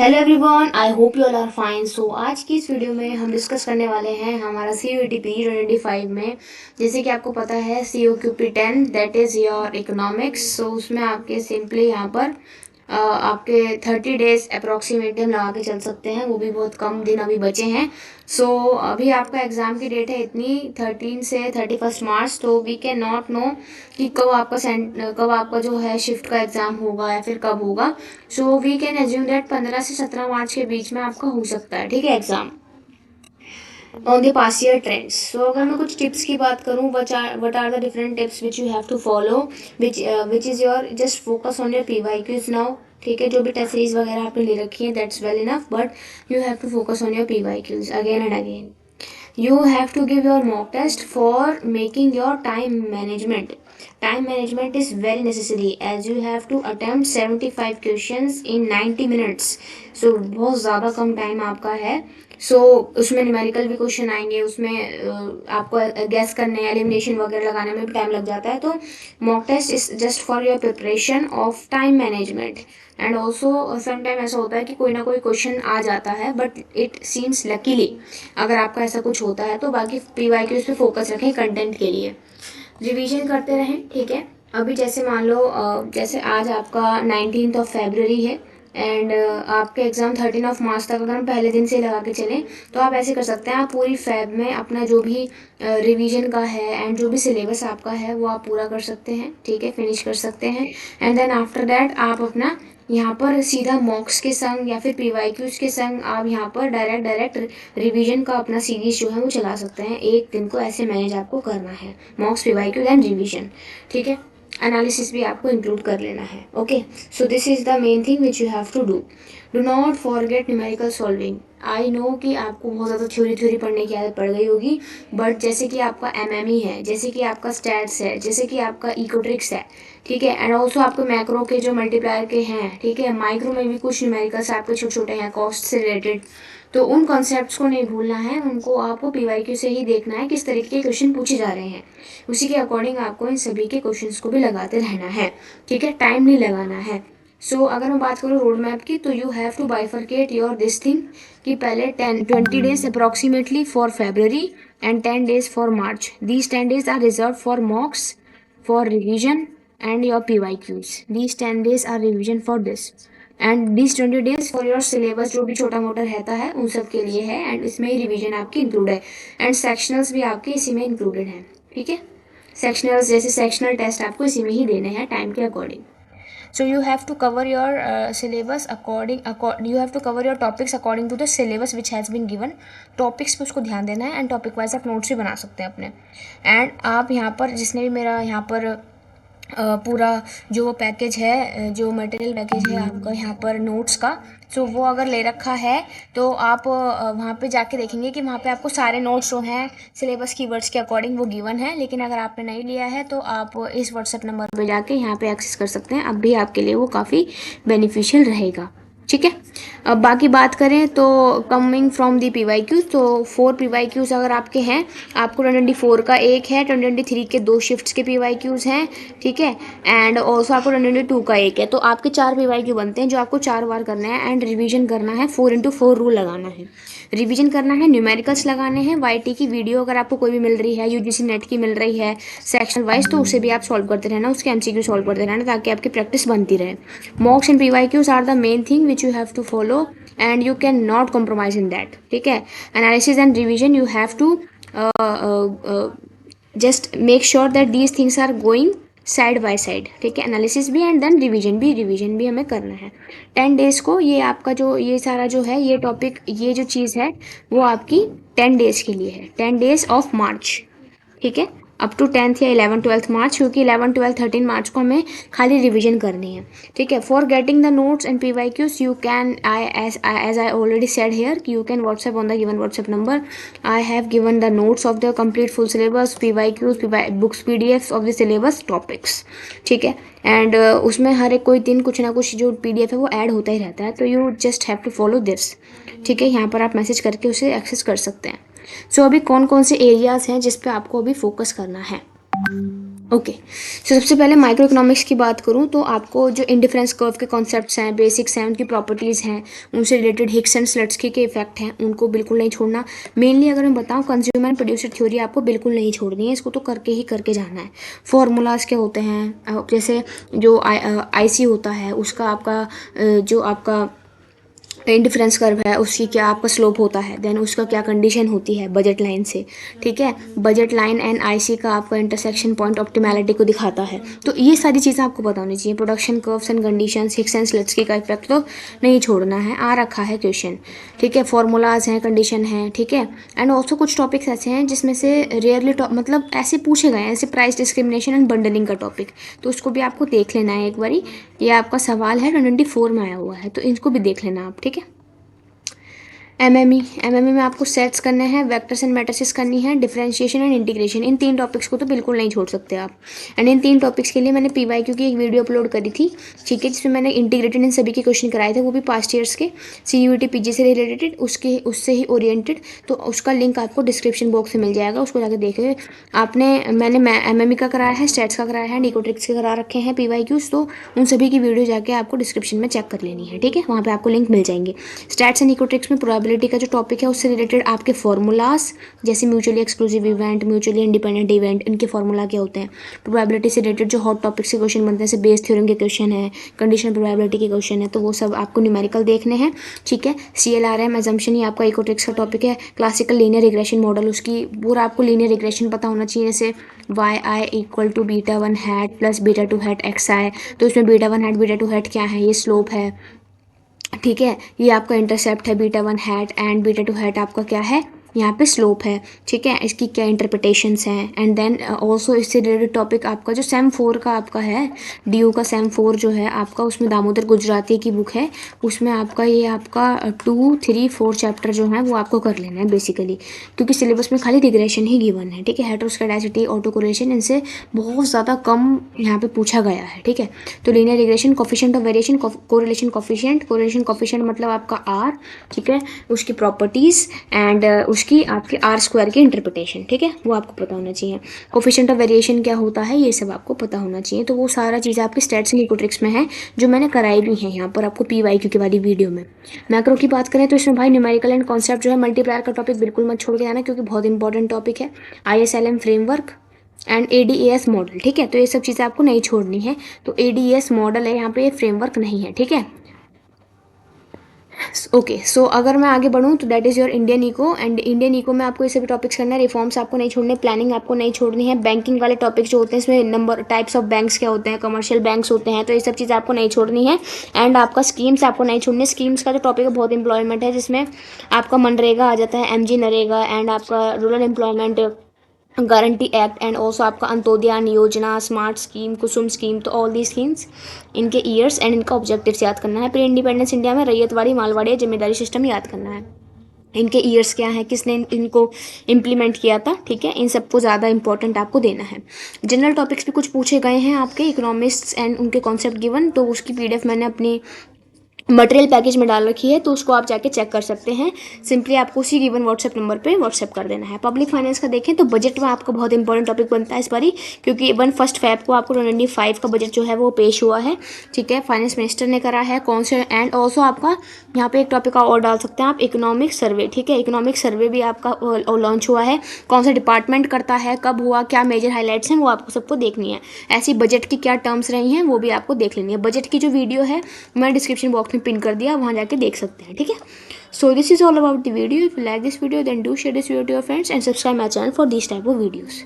Hello everyone, I hope you all are fine. So आज की इस वीडियो में हम डिस्कस करने वाले हैं हमारा सी यू टी पी 2025 में। जैसे कि आपको पता है C O Q P 10 that is your economics. So उसमें आपके सिंपली यहाँ पर आपके 30 डेज अप्रॉक्सीमेटली हम लगा के चल सकते हैं, वो भी बहुत कम दिन अभी बचे हैं। सो अभी आपका एग्ज़ाम की डेट है इतनी 13 से 31 मार्च। तो वी कैन नॉट नो कि कब आपका जो है शिफ्ट का एग्ज़ाम होगा या फिर कब होगा। So we can assume that 15 से 17 मार्च के बीच में आपका हो सकता है, ठीक है, exam on the past year trends. So अगर मैं कुछ टिप्स की बात करूँ, what are the different tips which you have to follow, which is your just focus on your PYQs now. ठीक है, जो भी टेस्ट सीरीज वगैरह आपने ले रखी है that's well enough, but you have to focus on your PYQs again and again. You have to give your mock test for making your time management. Time management is very necessary as you have to attempt 75 questions in 90 minutes. So बहुत ज़्यादा कम time आपका है. सो उसमें numerical भी question आएंगे, उसमें आपको gas करने एलिमिनेशन वगैरह लगाने में भी टाइम लग जाता है. तो mock test is just for your preparation of time management. And also sometime ऐसा होता है कि कोई ना कोई क्वेश्चन आ जाता है, बट इट सीम्स लकीली अगर आपका ऐसा कुछ होता है. तो बाकी PYQs पे फोकस रखें कंटेंट के लिए, रिवीजन करते रहें. ठीक है, अभी जैसे मान लो जैसे आज आपका 19 फरवरी है एंड आपके एग्ज़ाम 13 मार्च तक अगर हम पहले दिन से लगा के चलें तो आप ऐसे कर सकते हैं. आप पूरी फेब में अपना जो भी रिवीजन का है एंड जो भी सिलेबस आपका है वो आप पूरा कर सकते हैं. ठीक है, फिनिश कर सकते हैं. एंड देन आफ्टर दैट आप अपना यहाँ पर सीधा मॉक्स के संग या फिर PYQs के संग आप यहाँ पर डायरेक्ट रिवीजन का अपना सीरीज जो है वो चला सकते हैं. एक दिन को ऐसे मैनेज आपको करना है, मॉक्स, PYQ एंड रिवीजन. ठीक है, एनालिसिस भी आपको इंक्लूड कर लेना है. Okay, so this is the main thing which you have to do. Do not forget numerical solving. I know कि आपको बहुत ज़्यादा थ्योरी पढ़ने की आदत पड़ गई होगी, बट जैसे कि आपका MME है, जैसे कि आपका स्टैट्स है, जैसे कि आपका इकोट्रिक्स है, ठीक है, एंड ऑल्सो आपको मैक्रो के जो मल्टीप्लायर के हैं, ठीक है, माइक्रो में भी कुछ न्यूमेरिकल्स आपके छोटे छोटे हैं कॉस्ट से रिलेटेड. तो उन कॉन्सेप्ट्स को नहीं भूलना है, उनको आपको PYQ से ही देखना है किस तरीके के क्वेश्चन पूछे जा रहे हैं. उसी के अकॉर्डिंग आपको इन सभी के क्वेश्चंस को भी लगाते रहना है. ठीक है, टाइम नहीं लगाना है. सो अगर मैं बात करूँ रोड मैप की, तो you have to bifurcate your this thing कि पहले 20 days approximately for February and 10 days for March. These 10 days are reserve for mocks, for revision and your PYQs. These 10 days are revision for this and these 20 days for your syllabus जो भी छोटा मोटा रहता है उन सब के लिए है. एंड इसमें ही रिवीजन आपकी इंक्लूड है एंड सेक्शनल्स भी आपके इसी में इंक्लूडेड हैं. ठीक है, सेक्शनल्स जैसे सेक्शनल टेस्ट आपको इसी में ही देने हैं टाइम के according. So you have to cover your syllabus you have to cover your topics according to the syllabus which has been given. Topics पे उसको ध्यान देना है एंड टॉपिक वाइज आप नोट्स भी बना सकते हैं अपने. एंड आप यहाँ पर जिसने भी मेरा यहाँ पर पूरा जो वो पैकेज है, जो मटेरियल पैकेज है आपका यहाँ पर नोट्स का, तो वो अगर ले रखा है तो आप वहाँ पे जाके देखेंगे कि वहाँ पे आपको सारे नोट्स जो हैं सिलेबस की वर्ड्स के अकॉर्डिंग वो गिवन है. लेकिन अगर आपने नहीं लिया है तो आप इस व्हाट्सएप नंबर पे जाके यहाँ पे एक्सेस कर सकते हैं. अब भी आपके लिए वो काफ़ी बेनिफिशियल रहेगा. ठीक है, अब बाकी बात करें तो कमिंग फ्रॉम दी PYQs, तो 4 PYQs अगर आपके हैं, आपको 2024 का एक है, 2023 के 2 शिफ्ट्स के PYQs हैं. ठीक है, एंड ऑल्सो आपको 2022 का एक है. तो आपके 4 PYQ बनते हैं जो आपको 4 बार करना है. एंड रिवीजन करना है, 4x4 रूल लगाना है, रिवीजन करना है, न्यूमेरिकल्स लगाने हैं. YT की वीडियो अगर आपको कोई भी मिल रही है, UGC नेट की मिल रही है सेक्शन वाइज, तो उसे भी आप सॉल्व करते रहना, उसके MCQ सॉल्व करते रहना ताकि आपकी प्रैक्टिस बनती रहे. Mocks and PYQs are the main thing which you have to follow and you can not compromise in that. ठीक है, analysis and revision you have to just make sure that these things are going side by side. ठीक है, analysis भी and then revision भी हमें करना है. 10 days को ये आपका जो ये सारा जो है ये टॉपिक ये जो चीज़ है वो आपकी 10 डेज़ के लिए है, 10 डेज़ ऑफ मार्च. ठीक है, अप टू 10th या 11th-12th मार्च, क्योंकि 11, 12, 13 मार्च को हमें खाली रिवीजन करनी है. ठीक है, for getting the notes and PYQs you can as I already said here you can WhatsApp on the given WhatsApp number. I have given the notes of the complete full syllabus, PYQs, books, PDFs of the syllabus topics. ठीक है, and उसमें हर एक कोई दिन कुछ ना कुछ जो PDF है वो ऐड होता ही रहता है. तो you just have to follow this. ठीक है, यहाँ पर आप मैसेज करके उसे एक्सेस कर सकते हैं. सो अभी कौन कौन से एरियाज़ हैं जिस पे आपको अभी फोकस करना है. ओके, सो सबसे पहले माइक्रो इकोनॉमिक्स की बात करूँ तो आपको जो इंडिफरेंस कर्व के कॉन्सेप्ट्स हैं, बेसिक्स हैं, उनकी प्रॉपर्टीज़ हैं, उनसे रिलेटेड हिग्स एंड स्लट्सकी के इफेक्ट हैं, उनको बिल्कुल नहीं छोड़ना। मेनली अगर मैं बताऊँ, कंज्यूमर एंड प्रोड्यूसर थ्योरी आपको बिल्कुल नहीं छोड़नी है, इसको तो करके जाना है। फॉर्मूलाज क्या होते हैं, जैसे जो IC होता है उसका आपका जो आपका इंडिफरेंस कर्व है उसकी क्या आपका स्लोप होता है, देन उसका क्या कंडीशन होती है बजट लाइन से, ठीक है। बजट लाइन एंड IC का आपका इंटरसेक्शन पॉइंट ऑप्टिमैलिटी को दिखाता है। तो ये सारी चीज़ें आपको पता होनी चाहिए। Production curves and conditions, Hicks and Slutsky का इफेक्ट तो नहीं छोड़ना है, आ रखा है क्वेश्चन, ठीक है। फॉर्मूलाज हैं, कंडीशन है, ठीक है। एंड ऑल्सो कुछ टॉपिक्स ऐसे हैं जिसमें से रेयरली मतलब ऐसे पूछे गए हैं, ऐसे प्राइस डिस्क्रिमिनेशन एंड बंडलिंग का टॉपिक, तो उसको भी आपको देख लेना है एक बारी। ये आपका सवाल है 24 में आया हुआ है, तो इनको भी देख लेना आप, ठीक है। एमएमई में आपको सेट्स करने हैं, वेक्टर्स एंड मैट्रिसेस करनी है, differentiation and integration, in 3 topics को तो बिल्कुल नहीं छोड़ सकते आप। एंड इन 3 टॉपिक्स के लिए मैंने PYQ की एक वीडियो अपलोड करी थी, ठीक है, जिसमें मैंने इंटीग्रेटेड इन सभी के क्वेश्चन कराए थे, वो भी पास्ट ईयर्स के CUET PG से रिलेटेड, उससे ही ओरिएंटेड। तो उसका लिंक आपको डिस्क्रिप्शन बॉक्स में मिल जाएगा, उसको जाकर देखिए। मैंने एमएमई का कराया है, स्टैट्स का कराया है, इकोनॉमिक्स के करा रखे हैं PYQs, तो उन सभी की वीडियो जाके आपको डिस्क्रिप्शन में चेक कर लेनी है, ठीक है, वहाँ पे आपको लिंक मिल जाएंगे। स्टैट्स एंड इकोनॉमिक्स में प्रोबेबिलिटी का जो टॉपिक है उससे रिलेटेड आपके फॉर्मूलाज, जैसे mutually exclusive event, mutually independent event, इनके फॉर्मूला क्या होते हैं। प्रोबेबिलिटी से रिलेटेड जो हॉट टॉपिक्स के क्वेश्चन बनते हैं, जैसे बेस थ्योरम के क्वेश्चन है, कंडीशनल प्रोबेबिलिटी के क्वेश्चन है, तो वो सब आपको न्यूमेरिकल देखने हैं, ठीक है। CLRM एजम्पशन, ये आपका इकोनॉमिक्स का टॉपिक है। क्लासिकल लीनियर रिग्रेशन मॉडल, उसकी पूरा आपको लीनियर रिग्रेशन पता होना चाहिए, जैसे YI = β1 hat plus β2 hat XI, तो इसमें β1 hat β2 hat क्या है, ये स्लोप है, ठीक है। ये आपका इंटरसेप्ट है β1 hat एंड β2 hat आपका क्या है, यहाँ पे स्लोप है, ठीक है। इसकी क्या इंटरप्रिटेशंस हैं। एंड देन ऑल्सो इससे रिलेटेड टॉपिक आपका जो सेम 4 का आपका है, DU का सेम 4 जो है आपका, उसमें दामोदर गुजराती की बुक है, उसमें आपका ये आपका 2, 3, 4 चैप्टर जो है वो आपको कर लेना है बेसिकली, क्योंकि सिलेबस में खाली रिग्रेशन ही गिवन है, ठीक है। हेटेरोस्केडासिटी, ऑटो कोरिलेशन, इनसे बहुत ज़्यादा कम यहाँ पे पूछा गया है, ठीक है। तो linear regression, coefficient of variation, correlation coefficient मतलब आपका R, ठीक है, उसकी प्रॉपर्टीज़ एंड उसकी आपके R² की इंटरप्रिटेशन, ठीक है, वो आपको पता होना चाहिए। कोफिशिएंट ऑफ वेरिएशन क्या होता है, ये सब आपको पता होना चाहिए। तो वो सारा चीज़ आपके स्टैट्स एंड इकोनॉमिक्स में है, जो मैंने कराई भी है यहाँ पर आपको PYQ की वाली वीडियो में। मैक्रो की बात करें तो इसमें भाई न्यूमेरिकल एंड कॉन्सेप्ट जो है, मल्टीप्लायर का टॉपिक बिल्कुल मत छोड़ के जाना, क्योंकि बहुत इंपॉर्टेंट टॉपिक है। ISLM framework and ADAS model, ठीक है, तो ये सब चीज़ें आपको नहीं छोड़नी है। तो ADAS मॉडल है यहाँ पे, ये फ्रेमवर्क नहीं है, ठीक है। ओके, सो अगर मैं आगे बढ़ूँ तो that is your Indian eco, and Indian eco में आपको ये सभी टॉपिक्स करना है। रिफॉर्म्स आपको नहीं छोड़ने, प्लानिंग आपको नहीं छोड़नी है। बैंकिंग वाले टॉपिक्स जो होते हैं, इसमें नंबर टाइप्स ऑफ बैंक्स क्या होते हैं, कमर्शियल बैंक्स होते हैं, तो ये सब चीज़ आपको नहीं छोड़नी है। एंड आपका स्कीम्स आपको नहीं छोड़नी है। स्कीम्स का जो टॉपिक है बहुत इंप्लॉयमेंट है, जिसमें आपका मनरेगा आ जाता है, MG नरेगा, एंड आपका rural employment guarantee act, and also आपका अंत्योदय योजना, स्मार्ट स्कीम, कुसुम स्कीम, तो ऑल दी स्कीम्स, इनके ईयर्स एंड इनका ऑब्जेक्टिव्स याद करना है। प्री इंडिपेंडेंस इंडिया में रैयतवाड़ी, मालवाड़ी, जिम्मेदारी सिस्टम याद करना है। इनके ईयर्स क्या है, किसने इनको इम्प्लीमेंट किया था, ठीक है, इन सबको ज़्यादा इंपॉर्टेंट आपको देना है। जनरल टॉपिक्स भी कुछ पूछे गए हैं आपके, इकोनॉमिक्स एंड उनके कॉन्सेप्ट गिवन, तो उसकी PDF मैंने अपनी मटेरियल पैकेज में डाल रखी है, तो उसको आप जाके चेक कर सकते हैं। सिंपली आपको उसी गिवन व्हाट्सएप नंबर पे व्हाट्सएप कर देना है। पब्लिक फाइनेंस का देखें तो बजट में आपका बहुत इंपॉर्टेंट टॉपिक बनता है इस बारी, क्योंकि 1 Feb को आपको 2025 का बजट जो है वो पेश हुआ है, ठीक है, फाइनेंस मिनिस्टर ने करा है, कौन से। एंड ऑल्सो आपका यहाँ पे एक टॉपिक और डाल सकते हैं आप, इकोनॉमिक सर्वे, ठीक है, इकोनॉमिक सर्वे भी आपका लॉन्च हुआ है, कौन सा डिपार्टमेंट करता है, कब हुआ, क्या मेजर हाईलाइट्स हैं, वो आपको सबको देखनी है। ऐसी बजट की क्या टर्म्स रही हैं वो भी आपको देख लेनी है। बजट की जो वीडियो है मैं डिस्क्रिप्शन बॉक्स में पिन कर दिया, वहाँ जाके देख सकते हैं, ठीक है। So this is all about the video. If you like this video then do share this video to your friends and subscribe my channel for this type of videos.